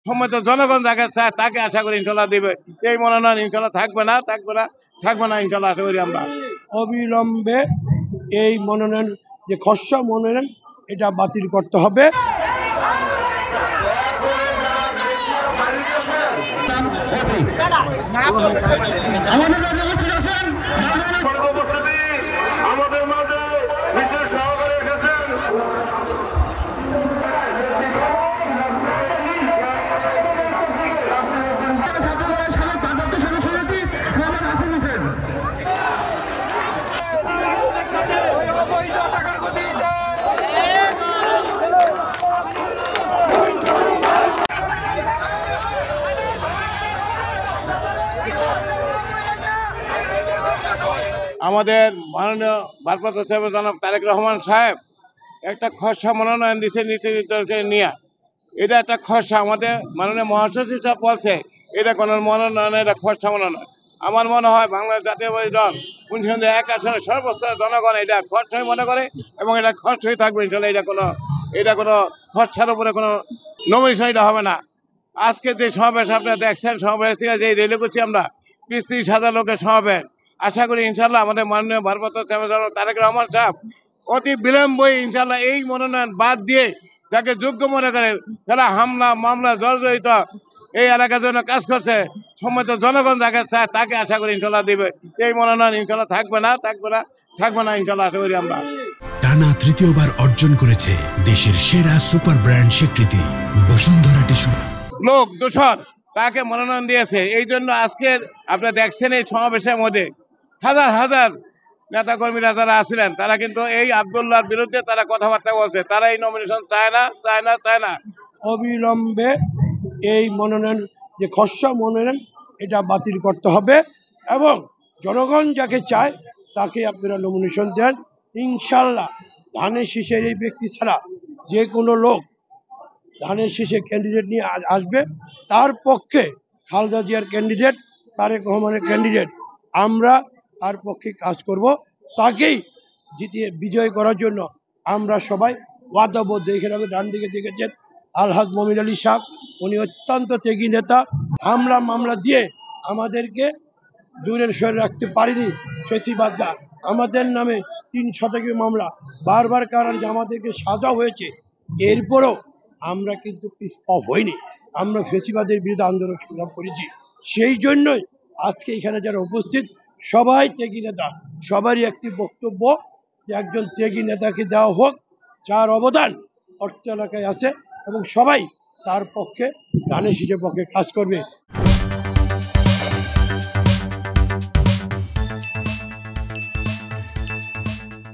সম্মত জনগণ যাকে চায় তাকে আশা করি ইনশাল্লাহ দিবে। এই মনোনয়ন ইনশাল্লাহ থাকবে না ইনশাল্লাহ আশা করি আমরা। অবিলম্বে এই মনোনয়ন যে খসড়া মনোনয়ন এটা বাতিল করতে হবে। আমাদের মাঝে বিশেষ সহকারে এসেছেন আমাদের মাননীয় ভারপ্রাপ্ত চেয়ারম্যান জনাব তারেক রহমান সাহেব একটা খসড়া মনোনয়ন দিচ্ছে নীতিনির্ধারককে নিয়ে। এটা একটা খসড়া, আমাদের মাননীয় মহাসচিব সাহেব বলছে এটা কোনো মনোনয়ন, এটা খসড়া মনোনয়ন। আমার মনে হয় বাংলাদেশ জাতীয়বাদী দল ১ আসনে সর্বস্তরের জনগণ এটা খসড়াই মনে করে এবং এটা খসড়াই থাকবে ইনশাল্লাহ। এটা কোনো খসড়ার উপরে কোনো নমিনেশন এটা হবে না। আজকে যে সমাবেশ আপনারা দেখছেন, সমাবেশ থেকে যে রেলি করছি আমরা ৩০,০০০ লোকের সমাবেশ, আশা করি ইনশাল্লাহ আমাদের মাননীয় ভারপ্রাপ্ত চেয়ারম্যান তারেক রহমান সাহেব অতি বিলম্বে ইনশাল্লাহ এই মনোনয়ন বাদ দিয়ে যাকে যোগ্য মনে করে, যারা হামলা মামলা জর্জরিত এই এলাকার জন্য কাজ করছে, সম্মত জনগণ যাকে চায় তাকে আশা করি ইনশাল্লাহ দিবে। এই মনোনয়ন ইনশাল্লাহ থাকবে না ইনশাল্লাহ আশা করি আমরা। টানা তৃতীয়বার অর্জন করেছে দেশের সেরা সুপার ব্র্যান্ড স্বীকৃতি বসুন্ধরা টিস্যু। লোক দূষণ তাকে মনোনয়ন দিয়েছে, এই জন্য আজকের আপনারা দেখছেন এই সমাবেশের মধ্যে হাজার হাজার নেতা কর্মীরা যারা আছিলেন তারা কিন্তু এই আব্দুল্লাহর বিরুদ্ধে তারা কথাবার্তা বলছে, তারা এই নমিনেশন চায় না। অবিলম্বে এই মনোনয়ন যে খসড়া মনোনয়ন এটা বাতিল করতে হবে এবং জনগণ যাকে চায় তাকে আপনারা নমিনেশন দেন। ইনশাল্লাহ ধানের শীষের এই ব্যক্তি ছাড়া যে কোনো লোক ধানের শীষে ক্যান্ডিডেট নিয়ে আসবে, তার পক্ষে খালেদা জিয়ার ক্যান্ডিডেট, তারেক রহমানের ক্যান্ডিডেট, আমরা তার পক্ষে কাজ করব। তাকেই জিতিয়ে বিজয় করার জন্য আমরা সবাই ওয়াদাবদ্ধ। এখানে ডান দিকে দেখেছেন আলহাজ মমিন আলী সাহেব, উনি অত্যন্ত ত্যাগী নেতা। হামলা মামলা দিয়ে আমাদেরকে দূরের সরে রাখতে পারিনি ফেসিবাদরা। আমাদের নামে ৩ শতাধিক মামলা, বারবার কারণ আমাদেরকে সাজা হয়েছে, এরপরও আমরা কিন্তু পিছপা হইনি। আমরা ফেসিবাদের বিরুদ্ধে আন্দোলন সংগ্রাম করেছি। সেই জন্যই আজকে এখানে যারা উপস্থিত সবাই ত্যাগী নেতা, সবারই একটি বক্তব্য যে একজন ত্যাগী নেতাকে দেওয়া হোক যার অবদান অর্থ এলাকায় আছে এবং সবাই তার পক্ষে ধানের শীষের পক্ষে কাজ করবে।